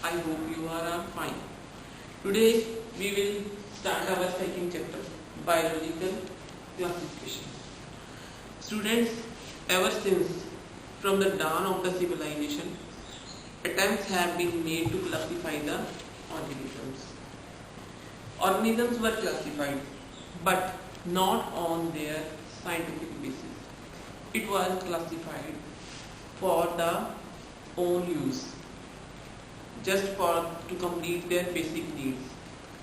I hope you are fine. Today we will start our second chapter, biological classification. Students, ever since from the dawn of the civilization, attempts have been made to classify the organisms. Organisms were classified, but not on their scientific basis. It was classified for the own use, just for to complete their basic needs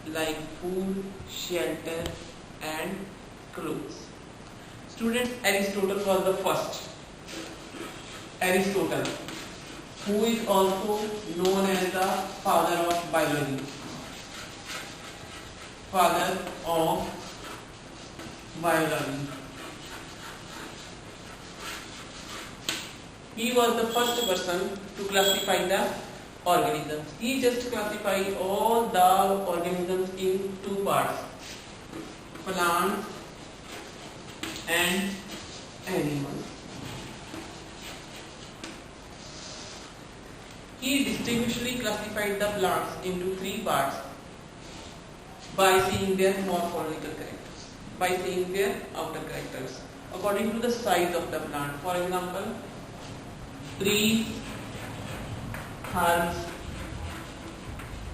like food, shelter and clothes. Students, Aristotle was the first. Aristotle, who is also known as the father of biology. Father of biology. He was the first person to classify the organisms. He just classified all the organisms in two parts, plants and animals. He distinguishedly classified the plants into three parts by seeing their morphological characters, by seeing their outer characters, according to the size of the plant. For example, trees, herbs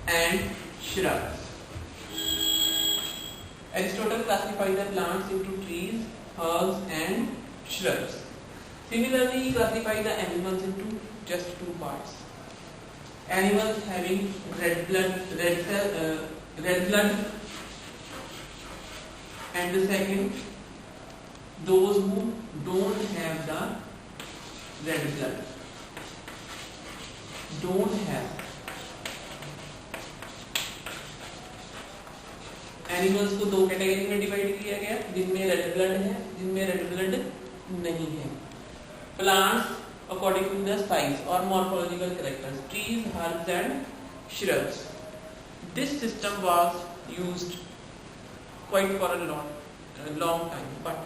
and shrubs. Aristotle classified the plants into trees, herbs and shrubs. Similarly, he classified the animals into just two parts. Animals having red blood, and the second, those who don't have the red blood. Don't have. Animals को दो category में divide किया गया, जिनमें red blood है, जिनमें red blood नहीं है. Plants according to the size or morphological characters, trees, herbs and shrubs. This system was used quite for a long time, but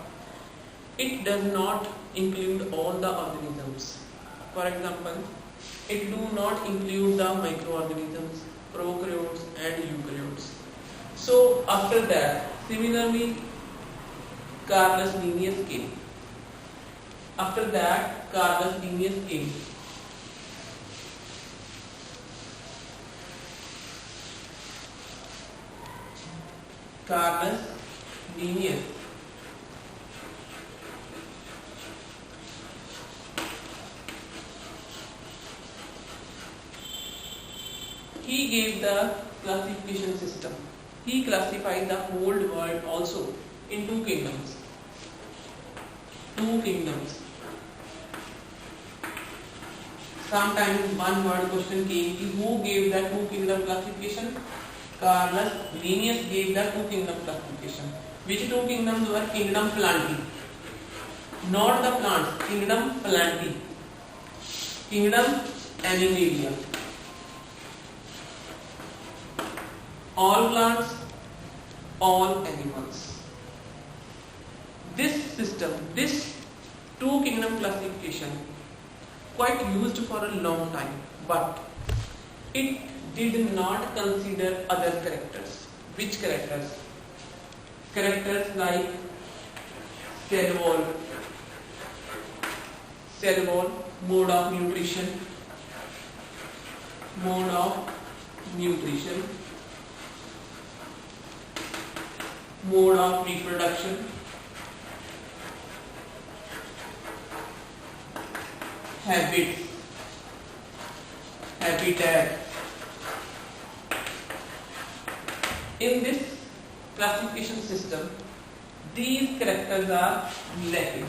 it does not include all the organisms. For example, it do not include the microorganisms, prokaryotes and eukaryotes. So after that, similarly, Carolus Linnaeus came. After that, Carolus Linnaeus came. Carolus Linnaeus. He gave the classification system. He classified the whole world also in two kingdoms. Two kingdoms. Sometimes one word question came, who gave the two kingdom classification? Carolus Linnaeus gave the two kingdom classification. Which two kingdoms were? Kingdom Plantae. Not the plants, kingdom Plantae. Kingdom Animalia. All plants, all animals. This system, this two kingdom classification, quite used for a long time, but it did not consider other characters. Which characters? Characters like cell wall, mode of nutrition, mode of reproduction, habits, habitat. In this classification system, these characters are lacking.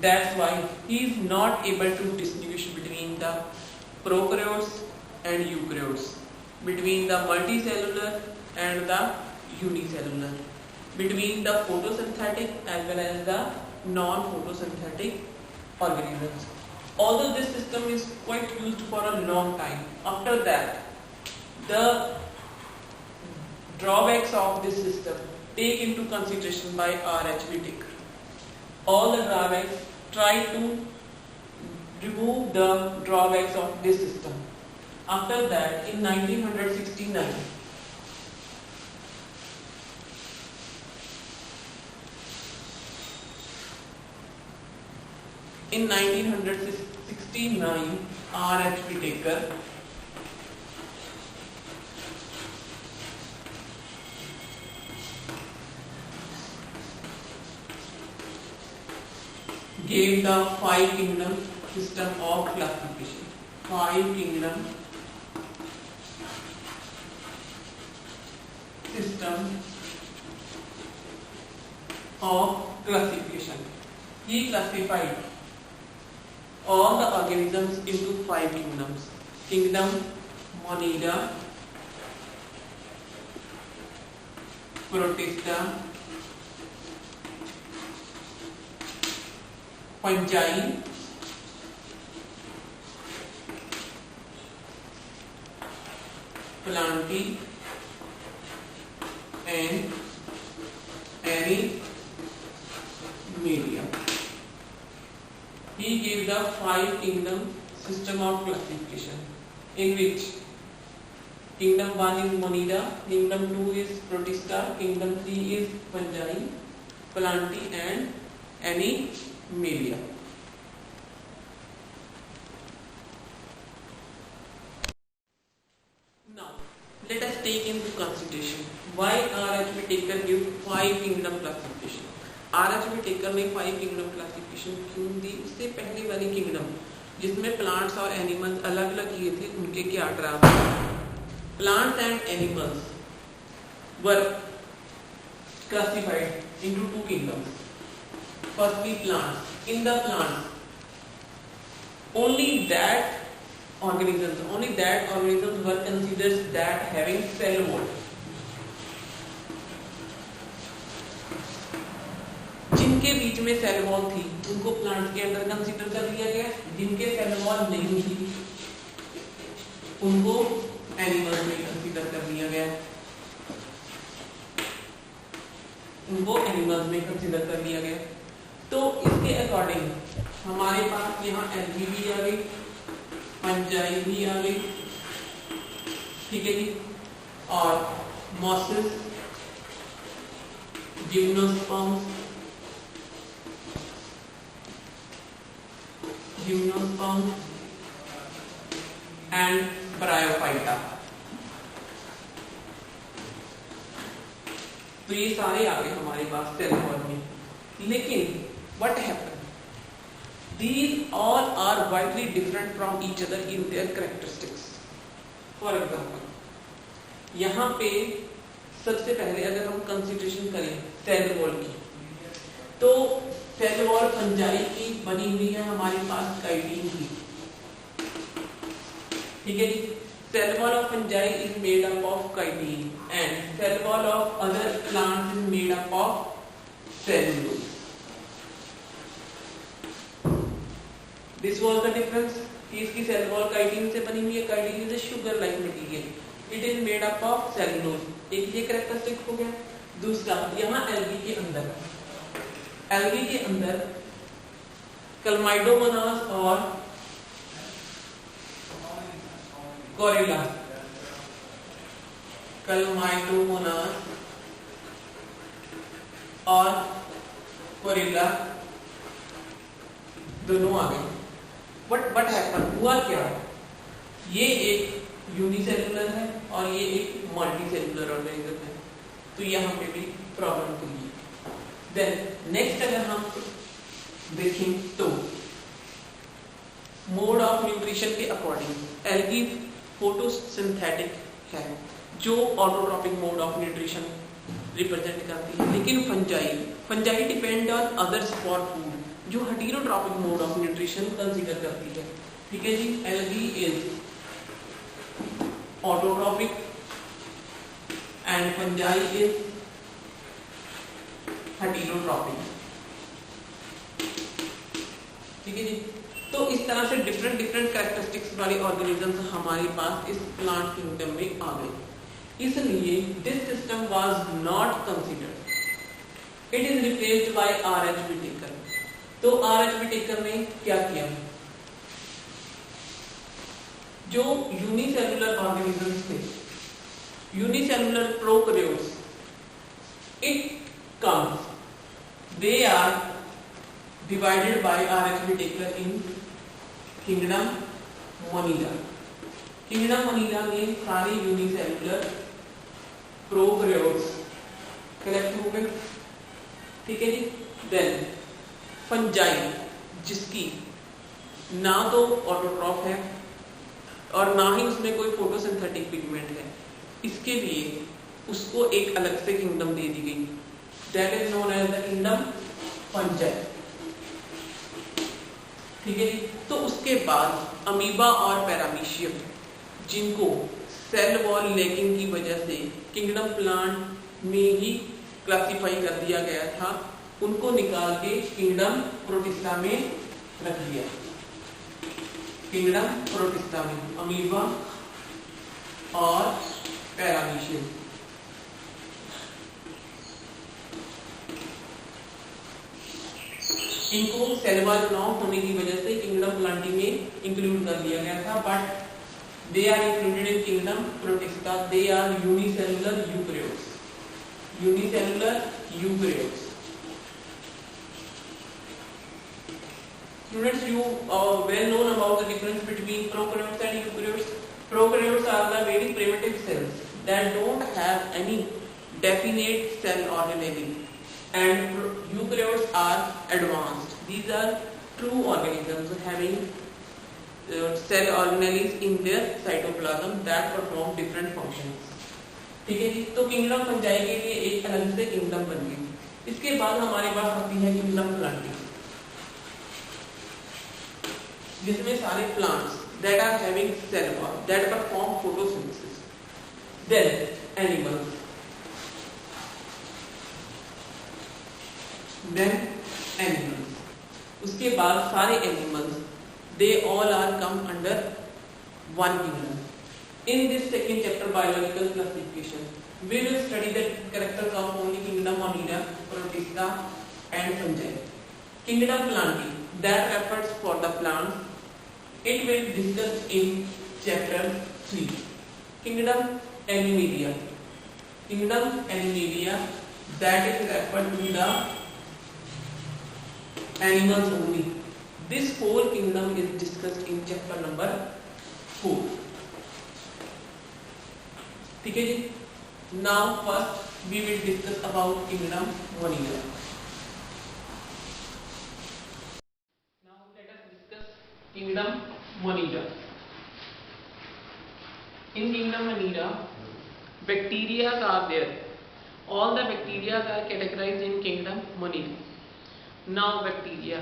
That's why he is not able to distinguish between the prokaryotes and eukaryotes, between the multicellular and the unicellular, between the photosynthetic as well as the non-photosynthetic organisms. Although this system is quite used for a long time, after that, the drawbacks of this system take into consideration by R.H. Whittaker. All the drawbacks, try to remove the drawbacks of this system. After that, in 1969, R.H. Whittaker gave the five kingdom system of classification. Five kingdom system of classification. He classified all the organisms into five kingdoms. Kingdom Monida, Protista, Fungi, Plantae, and Animalia. He gave the five kingdom system of classification, in which kingdom 1 is Monida, kingdom 2 is Protista, kingdom 3 is Fungi, Plantae, and Animalia. Now, let us take into consideration why R.H. Whittaker gave five kingdom classification. R.H. Whittaker ने five kingdom classification क्यों दी? उससे पहले वाली kingdom जिसमें plants और animals अलग अलग किए थे, उनके क्या draft? Plants and animals were classified into two kingdoms. Firstly plants. In the plants only that organisms were considered that having cell wall. जिनके बीच में सेल वॉल थी उनको प्लांट्स के अंदर कंसीडर कर लिया गया. जिनके सेल वॉल नहीं थी उनको एनिमल्स में कंसीडर कर लिया गया. तो इसके अकॉर्डिंग हमारे पास यहाँ एल्गी भी आ गई, फंजाई भी आ गई, ठीक है जी, और मॉसेस, जिम्नोस्पर्म्स एंड ब्रायोफाइटा. तो ये सारे आ गए हमारे पास सेल वॉल में. लेकिन what happened? These all are widely different from each other in their characteristics. For example, यहाँ पे सबसे पहले अगर हम कंसिडरेशन करें सेल वॉल की, तो सेल वॉल फंजाई की बनी हुई है हमारे पास काइटिन की, ठीक है जी. Cell wall of fungi is made up of chitin and cell wall of other plants is made up of cellulose. This was the difference. इसकी सेल वॉल काइटिन से बनी हुई है. Chitin is a sugar like material. It is made up of cellulose. एक ये characteristic हो गया. दूसरा, यहाँ एल्गी के अंदर क्लमाइडोमोनास और कोरेला, दोनों आ गए. बट हैपन हुआ क्या? ये एक यूनिसेलुलर है और ये एक मल्टीसेलुलर ऑर्गेनिज्म है. तो यहाँ पे भी प्रॉब्लम हुई. देन नेक्स्ट अगर हम देखें तो मोड ऑफ न्यूट्रिशन के अकॉर्डिंग एल्गी फोटोसिंथेटिक है जो autotrophic mode of nutrition represent करती है. लेकिन fungi depend on others for food जो heterotrophic mode of nutrition consider करती है. ठीक है जी. Algae is autotrophic and fungi is heterotrophic. ठीक है जी. तो इस तरह से डिफरेंट कैरेक्टरिस्टिक्स वाले ऑर्गेनिजम्स हमारे पास इस प्लांट किंगडम में आ गए. इसलिए this system was not considered. It is replaced by R.H. Whittaker. तो R.H. Whittaker ने क्या किया? जो यूनिसेलुलर ऑर्गेनिजम्स थे, unicellular prokaryotes, it comes, they are divided by RH reticular in kingdom Monera. Kingdom Monera में सारे यूनिसेलुलर प्रोकैरियोट्स कलेक्ट हो गए, ठीक है जी। देन फंजाई, जिसकी ना तो ऑटोट्रॉफ है और ना ही उसमें कोई फोटोसिंथेटिक पिगमेंट है, इसके लिए उसको एक अलग से किंगडम दे दी गई, that is known as the kingdom fungi, ठीक है जी। तो उसके बाद अमीबा और पैरामीशियम, जिनको सेल वॉल लैकिंग की वजह से किंगडम प्लांट में ही क्लासिफाई कर दिया गया था, उनको निकाल के किंगडम प्रोटिस्टा में रख दिया। किंगडम प्रोटिस्टा में अमीबा और पैरामीशियम, इनको सेल वॉल ब्लॉक होने की वजह से किंगडम प्लांटी में इंक्लूड कर लिया गया था, but they are included in kingdom Protista, they are unicellular eukaryotes, unicellular eukaryotes. Students, you are well known about the difference between prokaryotes and eukaryotes. Prokaryotes are the very primitive cells that don't have any definite cell organelle, and eukaryotes are advanced. These are true organisms having cell organelles in their cytoplasm that perform different functions. ठीक है जी। तो kingdom fungi के लिए एक अलग से kingdom बन गई। इसके बाद हमारे पास आती है किंगडम प्लांटी, जिसमें सारे plants that are having cell wall that perform photosynthesis. Then animals, उसके बाद सारे animals, they all are come under one kingdom. In this second chapter, biological classification, we will study the characters of only kingdom Monera, Protista and fungi. Kingdom Plantae, that refers for the plants. It will discuss in chapter 3. Kingdom Animalia. Kingdom Animalia, that is referred to the animals only. This whole kingdom is discussed in chapter number 4. ठीक है जी। Now first we will discuss about kingdom Monera. Now let us discuss kingdom Monera. In kingdom Monera, bacteria are there. All the bacteria are categorized in kingdom Monera. Now bacteria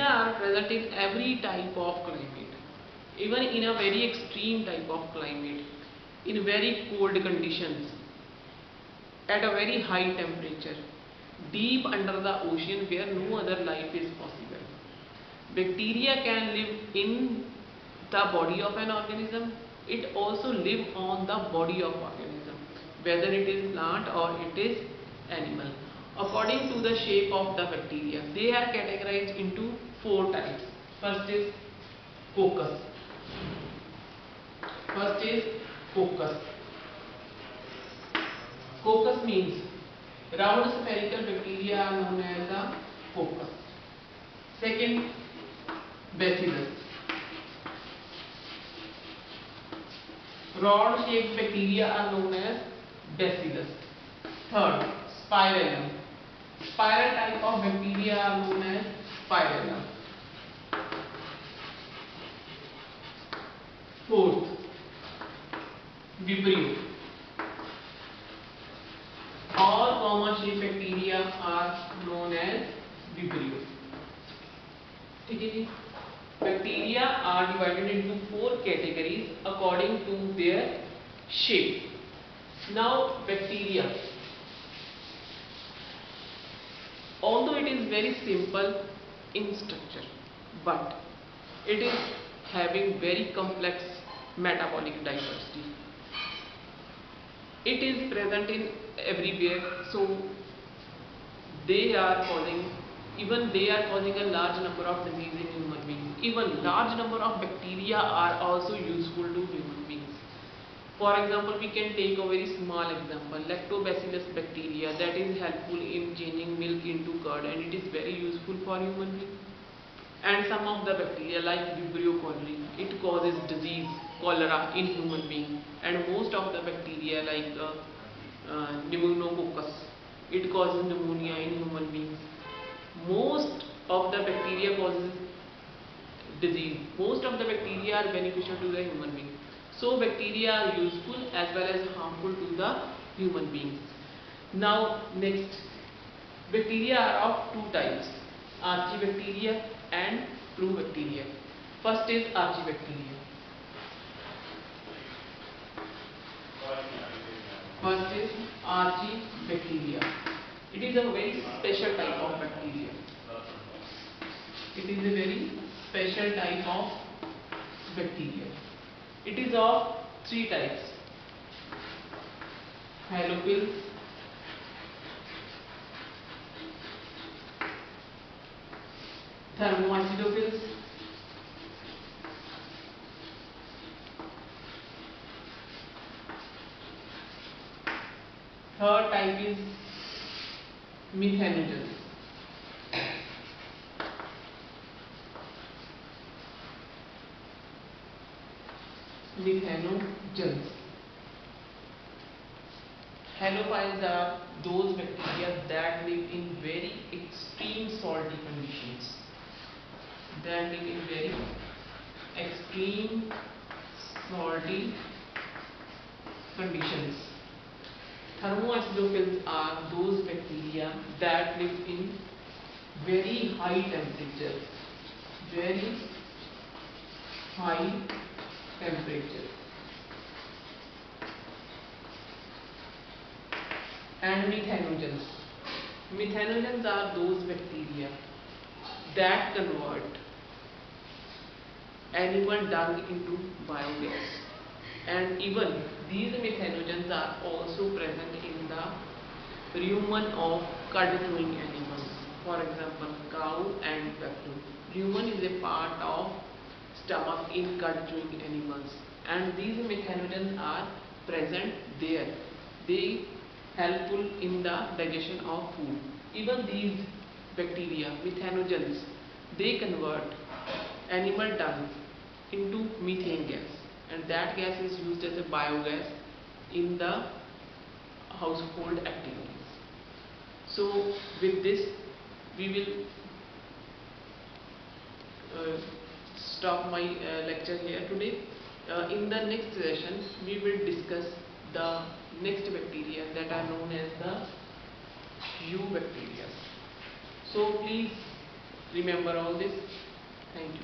are present in every type of climate, even in a very extreme type of climate, in very cold conditions, at a very high temperature, deep under the ocean where no other life is possible. Bacteria can live in the body of an organism. It also live on the body of organism, whether it is plant or it is animal. According to the shape of the bacteria, they are categorized into 4 types. First is coccus. Coccus means round spherical bacteria are known as the coccus. Second, bacillus. Rod shaped bacteria are known as bacillus. Third, spirillum. Spiral type of bacteria are known as spirillum. Fourth, vibrio. All comma shaped bacteria are known as vibrio. ठीक है जी। Bacteria are divided into 4 categories according to their shape. Now bacteria, although it is very simple in structure, but it is having very complex metabolic diversity. It is present in everywhere, so they are causing a large number of diseases in human beings. Even large number of bacteria are also useful to human beings. For example, we can take a very small example, lactobacillus bacteria, that is helpful in changing milk into curd, and it is very useful for human beings. And some of the bacteria like Vibrio cholerae, it causes disease, cholera in human beings. And most of the bacteria like pneumococcus, it causes pneumonia in human beings. Most of the bacteria causes disease. Most of the bacteria are beneficial to the human being. So bacteria are useful as well as harmful to the human beings. Now next, bacteria are of two types, archibacteria and true bacteria. First is archibacteria. First is archibacteria. It is a very special type of bacteria. It is a very special type of bacteria. It is of three types: halophils, thermoacidophils, third type is methanogens. Methanogens. Halophils are those bacteria that live in very extreme salty conditions. That live in very extreme salty conditions. Thermoacidophils are those bacteria that live in very high temperature. Very high temperature. And methanogens. Methanogens are those bacteria that convert animal dung into biogas. And even these methanogens are also present in the rumen of curd-chewing animals. For example, cow and buffalo. Rumen is a part of stomach in curd-chewing animals, and these methanogens are present there. They helpful in the digestion of food. Even these bacteria, methanogens, they convert animal dung into methane gas, and that gas is used as a biogas in the household activities. So with this we will stop my lecture here today. In the next session we will discuss the next bacteria that are known as the eubacteria. So please remember all this. Thank you.